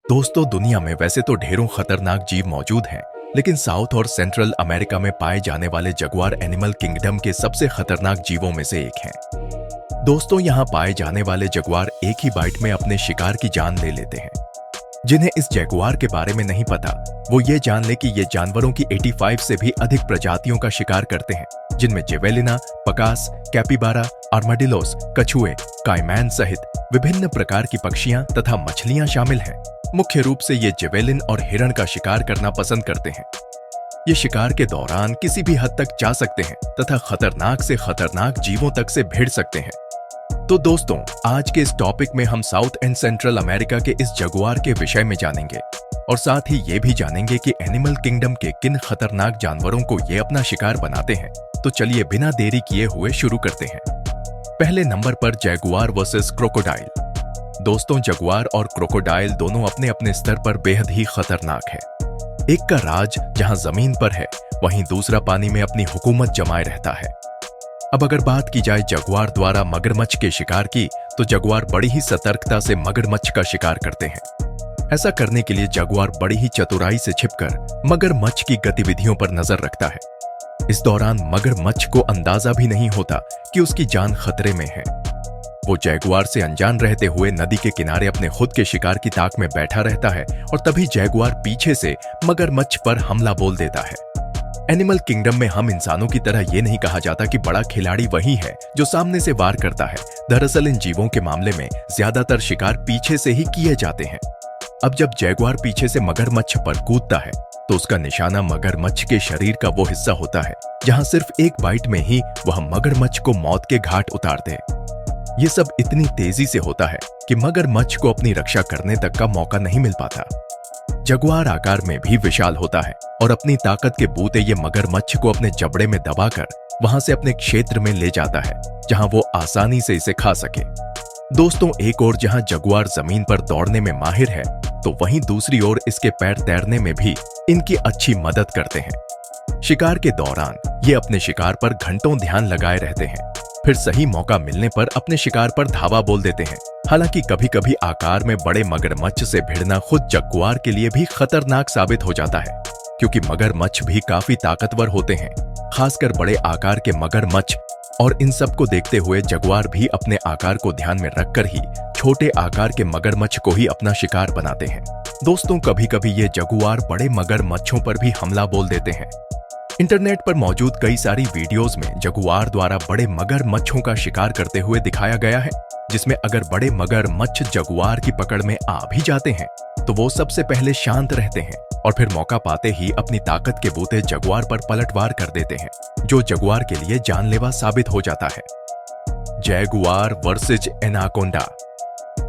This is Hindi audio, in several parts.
दोस्तों, दुनिया में वैसे तो ढेरों खतरनाक जीव मौजूद हैं, लेकिन साउथ और सेंट्रल अमेरिका में पाए जाने वाले जगुआर एनिमल किंगडम के सबसे खतरनाक जीवों में से एक हैं। दोस्तों, यहाँ पाए जाने वाले जगुआर एक ही बाइट में अपने शिकार की जान ले लेते हैं। जिन्हें इस जगुआर के बारे में नहीं पता, वो ये जान ले कि ये जानवरों की 85 से भी अधिक प्रजातियों का शिकार करते हैं, जिनमें जेवेलिना, पकास, कैपिबारा, आर्माडिलोस, कछुए, काइमैन सहित विभिन्न प्रकार की पक्षियां तथा मछलियां शामिल हैं। मुख्य रूप से ये जेवेलिन और हिरण का शिकार करना पसंद करते हैं। ये शिकार के दौरान किसी भी हद तक जा सकते हैं तथा खतरनाक से खतरनाक जीवों तक से भिड़ सकते हैं। तो दोस्तों, आज के इस टॉपिक में हम साउथ एंड सेंट्रल अमेरिका के इस जगुआर के विषय में जानेंगे और साथ ही ये भी जानेंगे कि एनिमल किंगडम के किन खतरनाक जानवरों को ये अपना शिकार बनाते हैं। तो चलिए बिना देरी किए हुए शुरू करते हैं। पहले नंबर पर जगुआर वर्सेस क्रोकोडाइल। दोस्तों, जगुआर और क्रोकोडाइल दोनों अपने अपने स्तर पर बेहद ही खतरनाक है। एक का राज जहां जमीन पर है, वहीं दूसरा पानी में अपनी हुकूमत जमाए रहता है। अब अगर बात की जाए जगुआर द्वारा मगरमच्छ के शिकार की, तो जगुआर बड़ी ही सतर्कता से मगरमच्छ का शिकार करते हैं। ऐसा करने के लिए जगुआर बड़ी ही चतुराई से छिपकर मगरमच्छ की गतिविधियों पर नजर रखता है। इस दौरान मगरमच्छ को अंदाजा भी नहीं होता कि उसकी जान खतरे में है। वो जगुआर से अनजान रहते हुए नदी के किनारे अपने खुद के शिकार की ताक में बैठा रहता है और तभी जगुआर पीछे से मगरमच्छ पर हमला बोल देता है। एनिमल किंगडम में हम इंसानों की तरह ये नहीं कहा जाता कि बड़ा खिलाड़ी वही है जो सामने से वार करता है। दरअसल इन जीवों के मामले में ज्यादातर शिकार पीछे से ही किए जाते हैं। अब जब जगुआर पीछे से मगरमच्छ पर कूदता है, तो उसका निशाना मगरमच्छ के शरीर का वो हिस्सा होता है जहां सिर्फ एक बाइट में ही वह मगरमच्छ को मौत के घाट उतार दे। ये सब इतनी तेजी से होता है कि मगरमच्छ को अपनी रक्षा करने तक का मौका नहीं मिल पाता। जगुआर आकार में भी विशाल होता है और अपनी ताकत के बूते ये मगरमच्छ को अपने जबड़े में दबाकर वहां से अपने क्षेत्र में ले जाता है, जहां वो आसानी से इसे खा सके। दोस्तों, एक ओर जहां जगुआर जमीन पर दौड़ने में माहिर है, तो वहीं दूसरी ओर इसके पैर तैरने में भी इनकी अच्छी मदद करते हैं। शिकार के दौरान ये अपने शिकार पर घंटों ध्यान लगाए रहते हैं, फिर सही मौका मिलने पर अपने शिकार पर धावा बोल देते हैं। हालांकि कभी कभी आकार में बड़े मगरमच्छ से भिड़ना खुद जगुआर के लिए भी खतरनाक साबित हो जाता है, क्योंकि मगरमच्छ भी काफी ताकतवर होते हैं, खासकर बड़े आकार के मगरमच्छ। और इन सब को देखते हुए जगुआर भी अपने आकार को ध्यान में रखकर ही छोटे आकार के मगरमच्छ को ही अपना शिकार बनाते हैं। दोस्तों, कभी कभी ये जगुआर बड़े मगरमच्छों पर भी हमला बोल देते हैं। इंटरनेट पर मौजूद कई सारी वीडियोस में जगुआर द्वारा बड़े मगरमच्छों का शिकार करते हुए दिखाया गया है, जिसमें अगर बड़े मगरमच्छ जगुआर की पकड़ में आ भी जाते हैं, तो वो सबसे पहले शांत रहते हैं और फिर मौका पाते ही अपनी ताकत के बूते जगुआर पर पलटवार कर देते हैं, जो जगुआर के लिए जानलेवा साबित हो जाता है। Jaguar versus anaconda.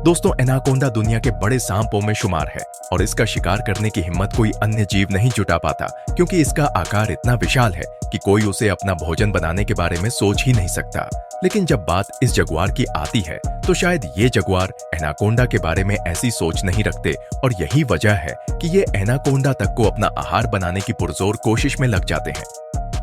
दोस्तों, एनाकोंडा दुनिया के बड़े सांपों में शुमार है और इसका शिकार करने की हिम्मत कोई अन्य जीव नहीं जुटा पाता, क्योंकि इसका आकार इतना विशाल है कि कोई उसे अपना भोजन बनाने के बारे में सोच ही नहीं सकता। लेकिन जब बात इस जगुआर की आती है, तो शायद ये जगुआर एनाकोंडा के बारे में ऐसी सोच नहीं रखते और यही वजह है कि ये एनाकोंडा तक को अपना आहार बनाने की पुरजोर कोशिश में लग जाते हैं।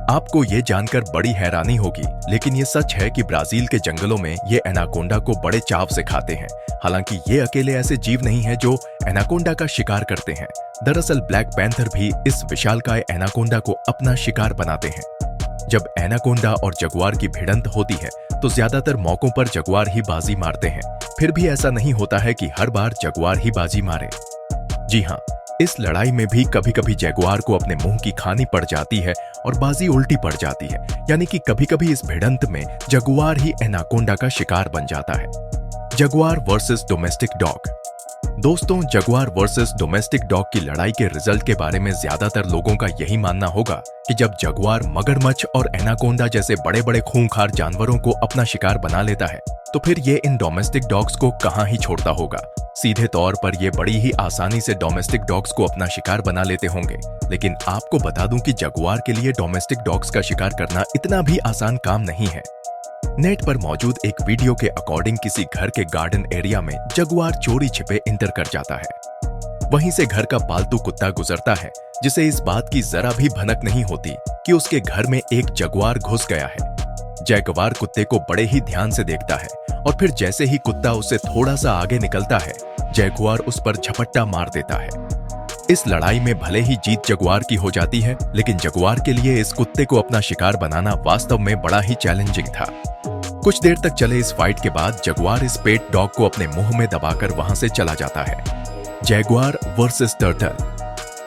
आपको ये जानकर बड़ी हैरानी होगी, लेकिन ये सच है कि ब्राजील के जंगलों में ये एनाकोंडा को बड़े चाव से खाते हैं। हालांकि ये अकेले ऐसे जीव नहीं हैं जो एनाकोंडा का शिकार करते हैं। दरअसल ब्लैक पैंथर भी इस विशालकाय एनाकोंडा को अपना शिकार बनाते हैं। जब एनाकोंडा और जगुआर की भिड़ंत होती है, तो ज्यादातर मौकों पर जगुआर ही बाजी मारते हैं। फिर भी ऐसा नहीं होता है कि हर बार जगुआर ही बाजी मारे। जी हाँ, इस लड़ाई में भी कभी कभी जगुआर को अपने मुंह की खानी पड़ जाती है और बाजी उल्टी पड़ जाती है, यानी कि कभी कभी इस भिड़ंत में जगुआर ही एनाकोंडा का शिकार बन जाता है। Jaguar versus domestic dog. दोस्तों, जगुआर वर्सेस डोमेस्टिक डॉग की लड़ाई के रिजल्ट के बारे में ज्यादातर लोगों का यही मानना होगा कि जब जगुआर मगरमच्छ और एनाकोंडा जैसे बड़े बड़े खूंखार जानवरों को अपना शिकार बना लेता है, तो फिर ये इन डोमेस्टिक डॉग्स को कहां ही छोड़ता होगा। सीधे तौर पर ये बड़ी ही आसानी से डोमेस्टिक डॉग्स को अपना शिकार बना लेते होंगे, लेकिन आपको बता दूं कि जगुआर के लिए डोमेस्टिक डॉग्स का शिकार करना इतना भी आसान काम नहीं है। नेट पर मौजूद एक वीडियो के अकॉर्डिंग किसी घर के गार्डन एरिया में जगुआर चोरी छिपे इंटर कर जाता है। वहीं से घर का पालतू कुत्ता गुजरता है, जिसे इस बात की जरा भी भनक नहीं होती कि उसके घर में एक जगुआर घुस गया है। जगुआर कुत्ते को बड़े ही ध्यान से देखता है और फिर जैसे ही कुत्ता उससे थोड़ा सा आगे निकलता है, जगुआर उस पर झपट्टा मार देता है। इस लड़ाई में भले ही जीत जगुआर की हो जाती है, लेकिन जगुआर के लिए इस कुत्ते को अपना शिकार बनाना वास्तव में बड़ा ही चैलेंजिंग था। कुछ देर तक चले इस फाइट के बाद जगुआर इस पेट डॉग को अपने मुंह में दबाकर वहां से चला जाता है। Jaguar versus turtle.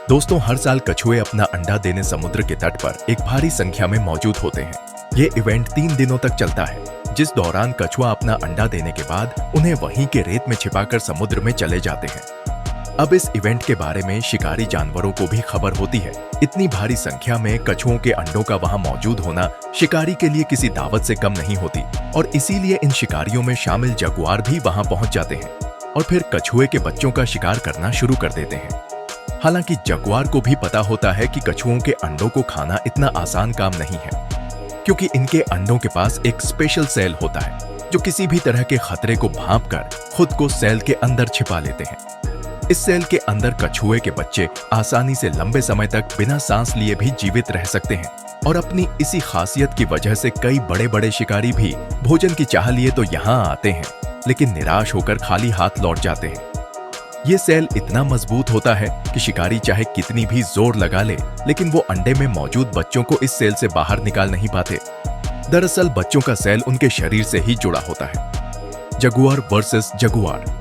दोस्तों, हर साल कछुए अपना अंडा देने समुद्र के तट पर एक भारी संख्या में मौजूद होते हैं। ये इवेंट 3 दिनों तक चलता है, जिस दौरान कछुआ अपना अंडा देने के बाद उन्हें वहीं के रेत में छिपाकर समुद्र में चले जाते हैं। अब इस इवेंट के बारे में शिकारी जानवरों को भी खबर होती है। इतनी भारी संख्या में कछुओं के अंडों का वहां मौजूद होना शिकारी के लिए किसी दावत से कम नहीं होती, और इसीलिए इन शिकारियों में शामिल जगुआर भी वहां पहुंच जाते हैं और फिर कछुए के बच्चों का शिकार करना शुरू कर देते हैं। हालांकि जगुआर को भी पता होता है कि कछुओं के अंडों को खाना इतना आसान काम नहीं है, क्योंकि इनके अंडों के पास एक स्पेशल सेल होता है जो किसी भी तरह के खतरे को भांपकर खुद को सेल के अंदर छिपा लेते हैं। इस सेल के अंदर कछुए के बच्चे आसानी से लंबे समय तक बिना सांस लिए भी जीवित रह सकते हैं, और अपनी इसी खासियत की वजह से कई बड़े बड़े शिकारी भी भोजन की चाह लिए तो यहाँ आते हैं, लेकिन निराश होकर खाली हाथ लौट जाते हैं। ये सेल इतना मजबूत होता है कि शिकारी चाहे कितनी भी जोर लगा ले, लेकिन वो अंडे में मौजूद बच्चों को इस सेल से बाहर निकाल नहीं पाते। दरअसल बच्चों का सेल उनके शरीर से ही जुड़ा होता है। Jaguar versus Jaguar.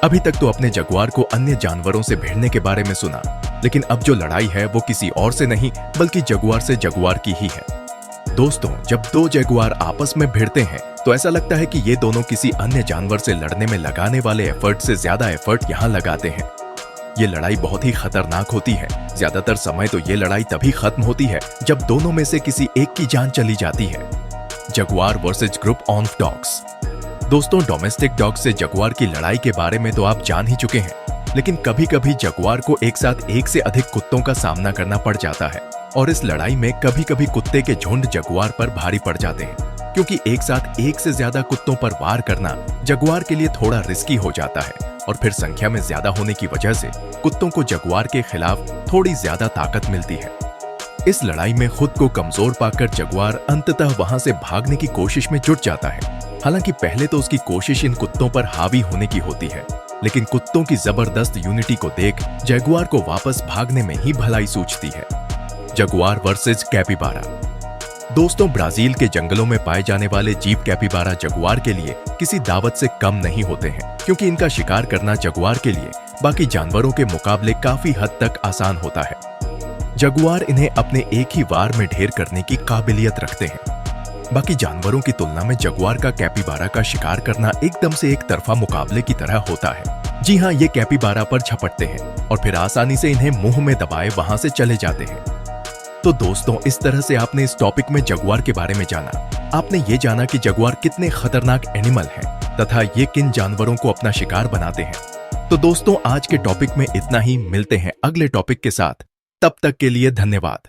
अभी तक तो अपने जगुआर को अन्य जानवरों से भिड़ने के बारे में सुना, लेकिन अब जो लड़ाई है वो किसी और से नहीं बल्कि जगुआर से जगुआर की ही है। दोस्तों, जब 2 जगुआर आपस में भिड़ते हैं तो ऐसा लगता है कि ये दोनों किसी अन्य जानवर से लड़ने में लगाने वाले एफर्ट से ज्यादा एफर्ट यहाँ लगाते हैं। ये लड़ाई बहुत ही खतरनाक होती है। ज्यादातर समय तो ये लड़ाई तभी खत्म होती है जब दोनों में से किसी एक की जान चली जाती है। Jaguar versus group of dogs. दोस्तों, डोमेस्टिक डॉग से जगुआर की लड़ाई के बारे में तो आप जान ही चुके हैं, लेकिन कभी कभी जगुआर को एक साथ एक से अधिक कुत्तों का सामना करना पड़ जाता है, और इस लड़ाई में कभी कभी कुत्ते के झुंड जगुआर पर भारी पड़ जाते हैं, क्योंकि एक साथ एक से ज्यादा कुत्तों पर वार करना जगुआर के लिए थोड़ा रिस्की हो जाता है, और फिर संख्या में ज्यादा होने की वजह से कुत्तों को जगुआर के खिलाफ थोड़ी ज्यादा ताकत मिलती है। इस लड़ाई में खुद को कमजोर पाकर जगुआर अंततः वहां से भागने की कोशिश में जुट जाता है। हालांकि पहले तो उसकी कोशिश इन कुत्तों पर हावी होने की होती है, लेकिन कुत्तों की जबरदस्त यूनिटी को देख जगुआर को वापस भागने में ही भलाई सूझती है। Jaguar versus capybara. दोस्तों, ब्राजील के जंगलों में पाए जाने वाले जीव कैपिबारा जगुआर के लिए किसी दावत से कम नहीं होते हैं, क्योंकि इनका शिकार करना जगुआर के लिए बाकी जानवरों के मुकाबले काफी हद तक आसान होता है। जगुआर इन्हें अपने एक ही वार में ढेर करने की काबिलियत रखते हैं। बाकी जानवरों की तुलना में जगुआर का कैपिबारा का शिकार करना एकदम से एक तरफा मुकाबले की तरह होता है। जी हाँ, ये कैपिबारा पर झपटते हैं और फिर आसानी से इन्हें मुंह में दबाए वहां से चले जाते हैं। तो दोस्तों, इस तरह से आपने इस टॉपिक में जगुआर के बारे में जाना। आपने ये जाना कि जगुआर कितने खतरनाक एनिमल हैं तथा ये किन जानवरों को अपना शिकार बनाते हैं। तो दोस्तों, आज के टॉपिक में इतना ही। मिलते हैं अगले टॉपिक के साथ। तब तक के लिए धन्यवाद।